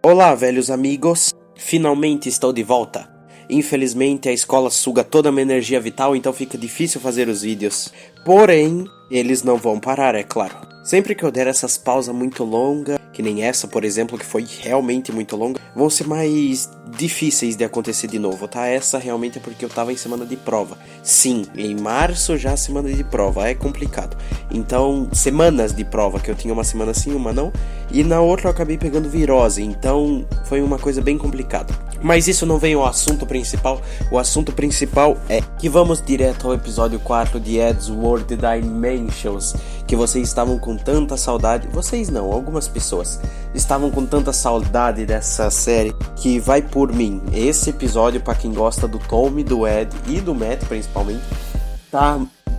Olá, velhos amigos. Finalmente estou de volta. Infelizmente a escola suga toda a minha energia vital, então fica difícil fazer os vídeos. Porém, eles não vão parar, é claro. Sempre que eu der essas pausas muito longas, que nem essa, por exemplo, que foi realmente muito longa, vão ser mais difíceis de acontecer de novo, tá? Essa realmente é porque eu tava em semana de prova. Sim, em março já semana de prova, é complicado. Então, semanas de prova, que eu tinha uma semana sim, uma não. E na outra eu acabei pegando virose, então foi uma coisa bem complicada. Mas isso não vem ao assunto principal. O assunto principal é que vamos direto ao episódio 4 de Eddsworld Dimensions, que vocês estavam com tanta saudade. Vocês não, algumas pessoas estavam com tanta saudade dessa série que vai por mim. Esse episódio, pra quem gosta do Tommy, do Ed e do Matt principalmente,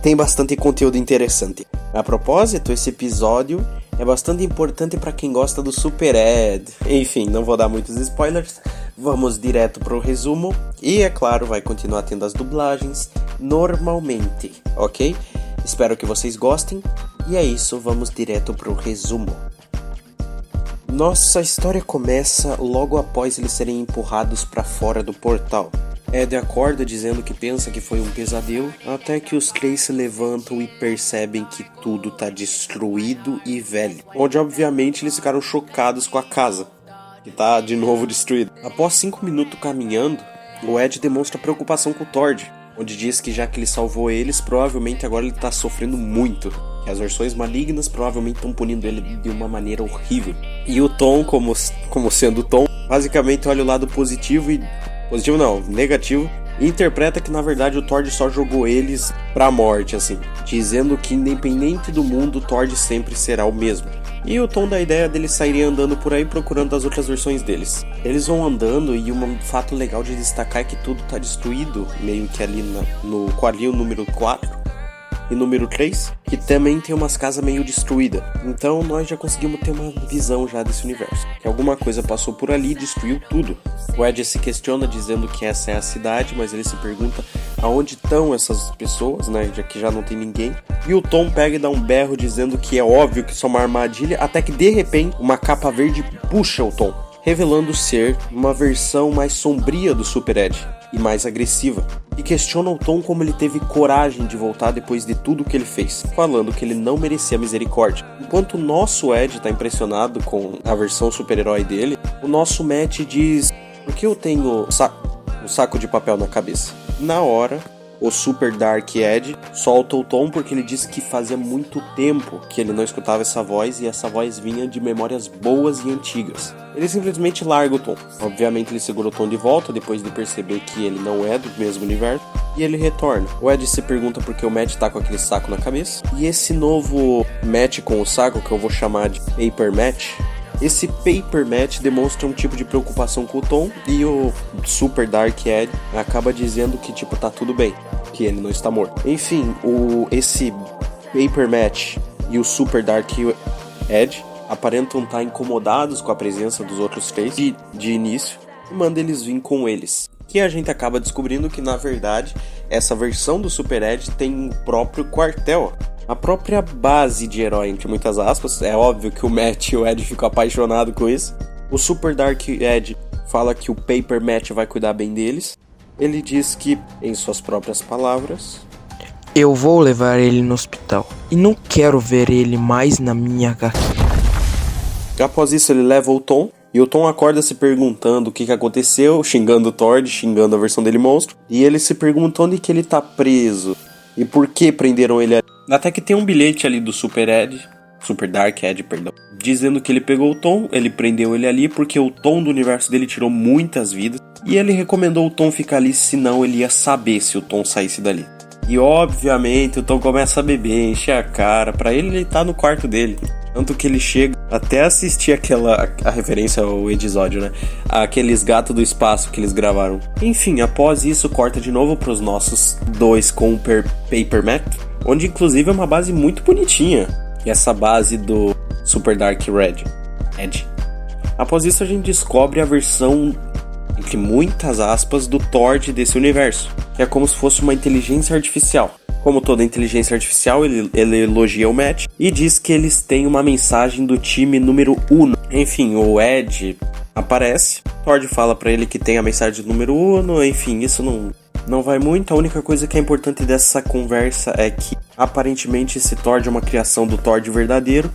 tem bastante conteúdo interessante. A propósito, esse episódio é bastante importante para quem gosta do Super Ed. Enfim, não vou dar muitos spoilers. Vamos direto pro resumo. E, é claro, vai continuar tendo as dublagens normalmente, ok? Espero que vocês gostem. E é isso, vamos direto pro resumo. Nossa história começa logo após eles serem empurrados para fora do portal. Ed acorda dizendo que pensa que foi um pesadelo, até que os três se levantam e percebem que tudo tá destruído e velho. Onde obviamente eles ficaram chocados com a casa, que tá de novo destruída. Após 5 minutos caminhando, o Ed demonstra preocupação com o Tord, onde diz que já que ele salvou eles, provavelmente agora ele tá sofrendo muito. Que as versões malignas provavelmente estão punindo ele de uma maneira horrível. E o Tom, como sendo o Tom, basicamente olha o lado positivo e... Positivo não, negativo. E interpreta que na verdade o Tord só jogou eles pra morte, assim. Dizendo que independente do mundo, o Tord sempre será o mesmo. E o Tom da ideia deles saírem andando por aí procurando as outras versões deles. Eles vão andando e um fato legal de destacar é que tudo tá destruído. Meio que ali no quadril número 4. E número 3, que também tem umas casas meio destruídas. Então nós já conseguimos ter uma visão já desse universo. Que alguma coisa passou por ali e destruiu tudo. O Ed se questiona dizendo que essa é a cidade, mas ele se pergunta aonde estão essas pessoas, né? Já que já não tem ninguém. E o Tom pega e dá um berro dizendo que é óbvio que isso é uma armadilha, até que de repente uma capa verde puxa o Tom, revelando ser uma versão mais sombria do Super Ed e mais agressiva, e questiona o Tom como ele teve coragem de voltar depois de tudo que ele fez, falando que ele não merecia misericórdia. Enquanto o nosso Ed tá impressionado com a versão super-herói dele, o nosso Matt diz: por que eu tenho um saco de papel na cabeça? Na hora, o Super Dark Ed solta o Tom porque ele disse que fazia muito tempo que ele não escutava essa voz e essa voz vinha de memórias boas e antigas. Ele simplesmente larga o Tom. Obviamente ele segura o Tom de volta depois de perceber que ele não é do mesmo universo e ele retorna. O Ed se pergunta por que o Matt tá com aquele saco na cabeça e esse novo Matt com o saco, que eu vou chamar de Paper Matt, esse Paper Matt demonstra um tipo de preocupação com o Tom e o Super Dark Ed acaba dizendo que tipo tá tudo bem, que ele não está morto. Enfim, esse Paper Matt e o Super Dark Ed aparentam estar incomodados com a presença dos outros três de início e manda eles vir com eles. Que a gente acaba descobrindo que na verdade essa versão do Super Ed tem o próprio quartel. A própria base de herói, entre muitas aspas. É óbvio que o Matt e o Ed ficam apaixonados com isso. O Super Dark Ed fala que o Paper Matt vai cuidar bem deles. Ele diz que, em suas próprias palavras, eu vou levar ele no hospital e não quero ver ele mais na minha HQ. Após isso ele leva o Tom. E o Tom acorda se perguntando o que aconteceu, xingando o Tord, xingando a versão dele monstro. E ele se pergunta onde que ele tá preso e por que prenderam ele ali. Até que tem um bilhete ali do Super Dark Ed, dizendo que ele pegou o Tom, ele prendeu ele ali porque o Tom do universo dele tirou muitas vidas e ele recomendou o Tom ficar ali, senão ele ia saber se o Tom saísse dali. E obviamente o Tom começa a beber, encher a cara, pra ele tá no quarto dele. Tanto que ele chega até assistir a referência ao episódio, né? Aqueles gatos do espaço que eles gravaram. Enfim, após isso corta de novo pros nossos dois com o Paper Matt, onde inclusive é uma base muito bonitinha. E essa base do Super Dark Ed. Após isso a gente descobre a versão, entre muitas aspas, do Tord desse universo, que é como se fosse uma inteligência artificial. Como toda inteligência artificial, ele elogia o Matt e diz que eles têm uma mensagem do time número 1. Enfim, o Ed aparece. Thord fala pra ele que tem a mensagem número 1, enfim, isso não vai muito. A única coisa que é importante dessa conversa é que aparentemente esse Thord é uma criação do Thord verdadeiro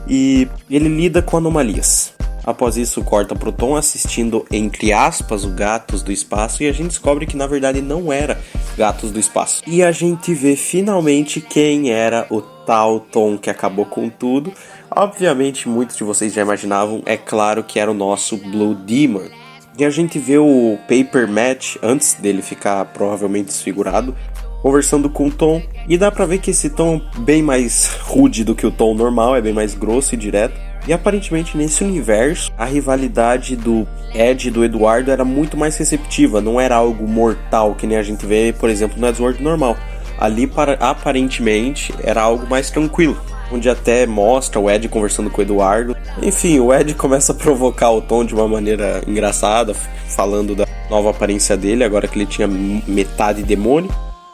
e ele lida com anomalias. Após isso, corta pro Tom assistindo, entre aspas, o Gatos do Espaço, e a gente descobre que na verdade não era Gatos do Espaço. E a gente vê finalmente quem era o tal Tom que acabou com tudo. Obviamente, muitos de vocês já imaginavam, é claro que era o nosso Blue Demon. E a gente vê o Paper Matt, antes dele ficar provavelmente desfigurado, conversando com o Tom. E dá pra ver que esse Tom é bem mais rude do que o Tom normal, é bem mais grosso e direto. E aparentemente nesse universo, a rivalidade do Ed e do Eduardo era muito mais receptiva, não era algo mortal que nem a gente vê, por exemplo, no Edward normal. Ali, aparentemente, era algo mais tranquilo, onde até mostra o Ed conversando com o Eduardo. Enfim, o Ed começa a provocar o Tom de uma maneira engraçada, falando da nova aparência dele, agora que ele tinha metade demônio.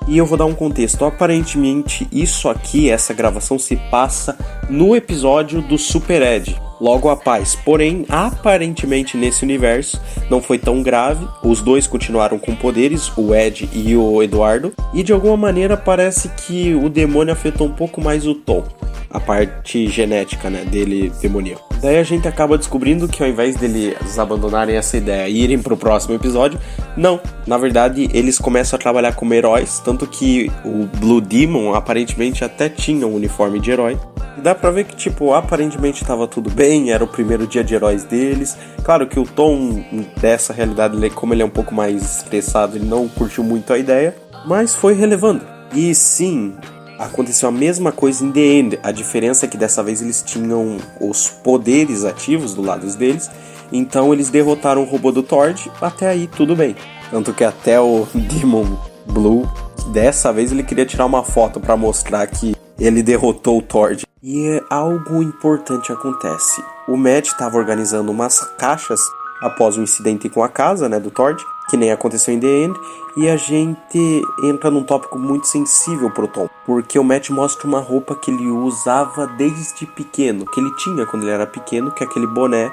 E eu vou dar um contexto. Aparentemente, isso aqui, essa gravação, se passa no episódio do Super Ed, logo após. Porém, aparentemente nesse universo não foi tão grave. Os dois continuaram com poderes, o Ed e o Eduardo. E de alguma maneira parece que o demônio afetou um pouco mais o Tom. A parte genética, né, dele demoníaco. Daí a gente acaba descobrindo que ao invés deles abandonarem essa ideia e irem pro próximo episódio, não. Na verdade, eles começam a trabalhar como heróis, tanto que o Blue Demon aparentemente até tinha um uniforme de herói. E dá pra ver que, tipo, aparentemente tava tudo bem, era o primeiro dia de heróis deles. Claro que o Tom, dessa realidade, como ele é um pouco mais estressado, ele não curtiu muito a ideia, mas foi relevando. E sim, aconteceu a mesma coisa em The End. A diferença é que dessa vez eles tinham os poderes ativos do lado deles. Então eles derrotaram o robô do Thord. Até aí tudo bem. Tanto que até o Demon Blue, dessa vez ele queria tirar uma foto pra mostrar que ele derrotou o Thord. E algo importante acontece. O Matt estava organizando umas caixas após o incidente com a casa, né, do Thord, que nem aconteceu em The End, e a gente entra num tópico muito sensível pro Tom, porque o Matt mostra uma roupa que ele usava desde pequeno, que ele tinha quando ele era pequeno, que é aquele boné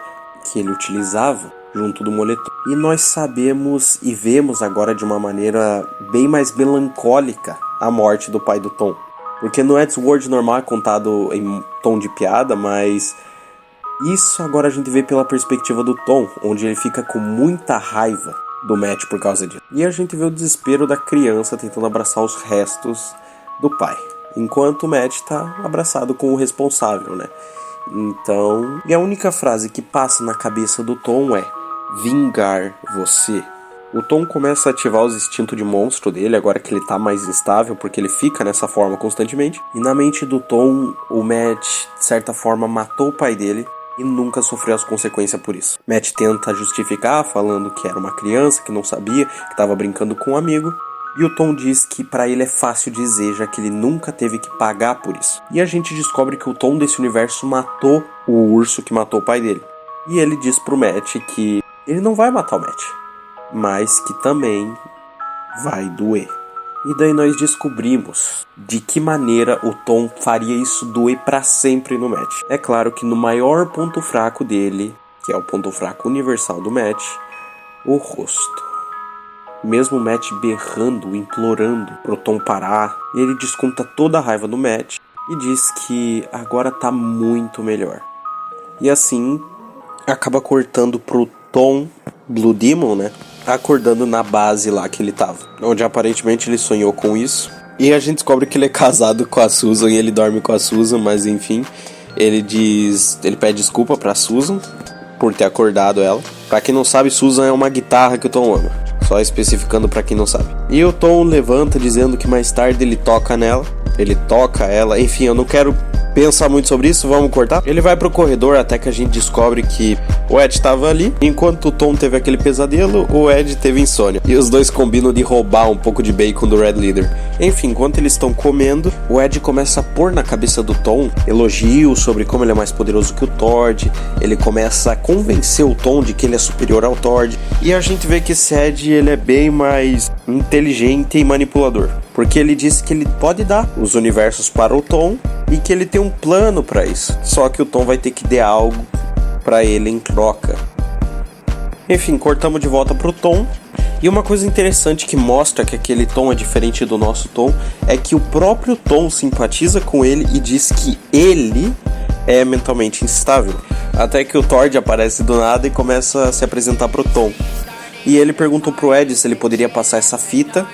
que ele utilizava junto do moletom. E nós sabemos e vemos agora de uma maneira bem mais melancólica a morte do pai do Tom, porque no Edward normal é contado em tom de piada, mas isso agora a gente vê pela perspectiva do Tom, onde ele fica com muita raiva do Matt por causa disso. E a gente vê o desespero da criança tentando abraçar os restos do pai, enquanto o Matt tá abraçado com o responsável, né? Então, e a única frase que passa na cabeça do Tom é: vingar você. O Tom começa a ativar os instintos de monstro dele, agora que ele tá mais instável, porque ele fica nessa forma constantemente. E na mente do Tom, o Matt, de certa forma, matou o pai dele e nunca sofreu as consequências por isso. Matt tenta justificar, falando que era uma criança, que não sabia, que estava brincando com um amigo. E o Tom diz que pra ele é fácil dizer, já que ele nunca teve que pagar por isso. E a gente descobre que o Tom desse universo matou o urso que matou o pai dele. E ele diz pro Matt que ele não vai matar o Matt, mas que também vai doer. E daí nós descobrimos de que maneira o Tom faria isso doer pra sempre no Matt. É claro que no maior ponto fraco dele, que é o ponto fraco universal do Matt, o rosto. Mesmo o Matt berrando, implorando pro Tom parar, ele desconta toda a raiva no Matt e diz que agora tá muito melhor. E assim, acaba cortando pro Tom Blue Demon, né? Acordando na base lá que ele tava, onde aparentemente ele sonhou com isso. E a gente descobre que ele é casado com a Susan e ele dorme com a Susan, mas enfim, ele pede desculpa pra Susan por ter acordado ela. Pra quem não sabe, Susan é uma guitarra que o Tom ama, só especificando pra quem não sabe. E o Tom levanta dizendo que mais tarde ele toca nela, ele toca ela, enfim, eu não quero pensar muito sobre isso, vamos cortar. Ele vai pro corredor até que a gente descobre que o Ed tava ali. Enquanto o Tom teve aquele pesadelo, o Ed teve insônia. E os dois combinam de roubar um pouco de bacon do Red Leader. Enfim, enquanto eles estão comendo, o Ed começa a pôr na cabeça do Tom elogios sobre como ele é mais poderoso que o Thord. Ele começa a convencer o Tom de que ele é superior ao Thord. E a gente vê que esse Ed, ele é bem mais inteligente e manipulador, porque ele disse que ele pode dar os universos para o Tom e que ele tem um plano para isso. Só que o Tom vai ter que dar algo para ele em troca. Enfim, cortamos de volta pro Tom. E uma coisa interessante que mostra que aquele Tom é diferente do nosso Tom é que o próprio Tom simpatiza com ele e diz que ele é mentalmente instável. Até que o Tord aparece do nada e começa a se apresentar pro Tom. E ele perguntou pro Ed se ele poderia passar essa fita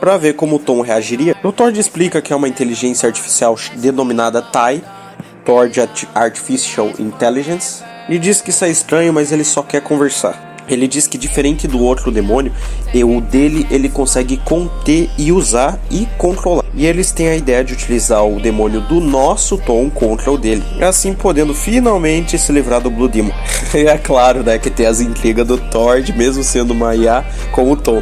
pra ver como o Tom reagiria. O Tord explica que é uma inteligência artificial denominada TIE, Tord Artificial Intelligence, e diz que isso é estranho, mas ele só quer conversar. Ele diz que diferente do outro demônio, o dele ele consegue conter e usar e controlar. E eles têm a ideia de utilizar o demônio do nosso Tom contra o dele, assim podendo finalmente se livrar do Blue Demon. E é claro, né, que tem as intrigas do Tord, mesmo sendo uma IA, com o Tom.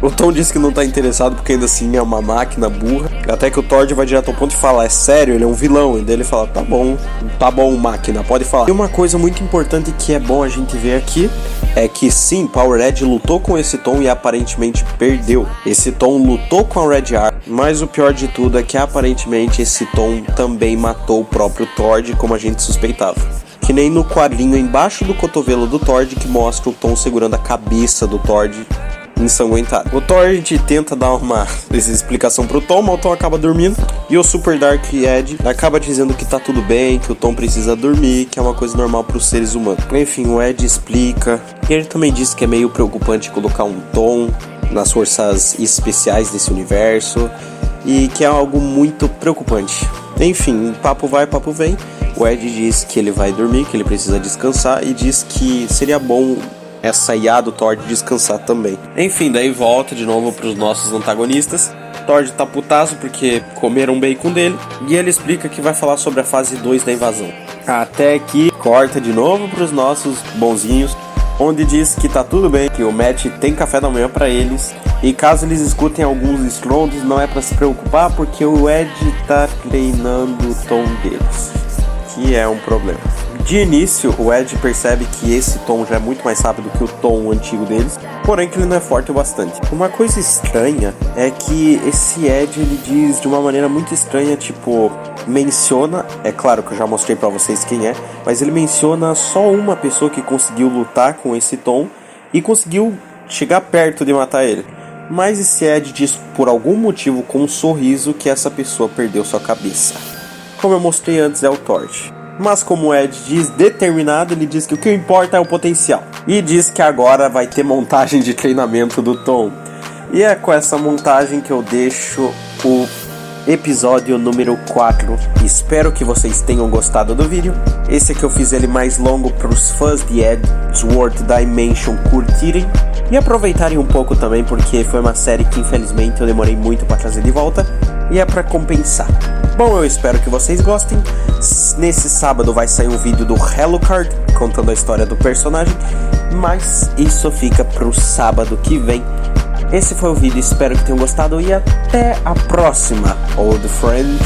O Tom diz que não tá interessado porque ainda assim é uma máquina burra. Até que o Tord vai direto ao ponto e fala, é sério, ele é um vilão. E daí ele fala, tá bom máquina, pode falar. E uma coisa muito importante que é bom a gente ver aqui é que sim, Power Red lutou com esse Tom e aparentemente perdeu. Esse Tom lutou com a Red Arm, mas o pior de tudo é que aparentemente esse Tom também matou o próprio Tord, como a gente suspeitava. Que nem no quadrinho embaixo do cotovelo do Tord que mostra o Tom segurando a cabeça do Tord ensanguentado. O Tord tenta dar uma explicação pro Tom, mas o Tom acaba dormindo. E o Super Dark Ed acaba dizendo que tá tudo bem, que o Tom precisa dormir, que é uma coisa normal pros seres humanos. Enfim, o Ed explica. E ele também diz que é meio preocupante colocar um Tom nas forças especiais desse universo. E que é algo muito preocupante. Enfim, papo vai, papo vem. O Ed diz que ele vai dormir, que ele precisa descansar. E diz que seria bom essa IA do Tord descansar também. Enfim, daí volta de novo pros nossos antagonistas. Tord tá putaço porque comeram bacon dele. E ele explica que vai falar sobre a fase 2 da invasão. Até que corta de novo pros nossos bonzinhos, onde diz que tá tudo bem, que o Matt tem café da manhã pra eles. E caso eles escutem alguns estrondos, não é pra se preocupar, porque o Ed tá treinando o tom deles, que é um problema. De início, o Ed percebe que esse Tom já é muito mais rápido que o Tom antigo deles, porém que ele não é forte o bastante. Uma coisa estranha é que esse Ed, ele diz de uma maneira muito estranha, tipo, menciona, é claro que eu já mostrei pra vocês quem é, mas ele menciona só uma pessoa que conseguiu lutar com esse Tom e conseguiu chegar perto de matar ele. Mas esse Ed diz por algum motivo com um sorriso que essa pessoa perdeu sua cabeça. Como eu mostrei antes, é o Tord. Mas como o Ed diz determinado, ele diz que o que importa é o potencial. E diz que agora vai ter montagem de treinamento do Tom. E é com essa montagem que eu deixo o episódio número 4. Espero que vocês tenham gostado do vídeo. Esse aqui eu fiz ele mais longo para os fãs de Edgeworth Dimension curtirem e aproveitarem um pouco também, porque foi uma série que infelizmente eu demorei muito para trazer de volta e é para compensar. Bom, eu espero que vocês gostem. Nesse sábado vai sair um vídeo do Alucard contando a história do personagem, mas isso fica pro sábado que vem. Esse foi o vídeo, espero que tenham gostado e até a próxima, old friend.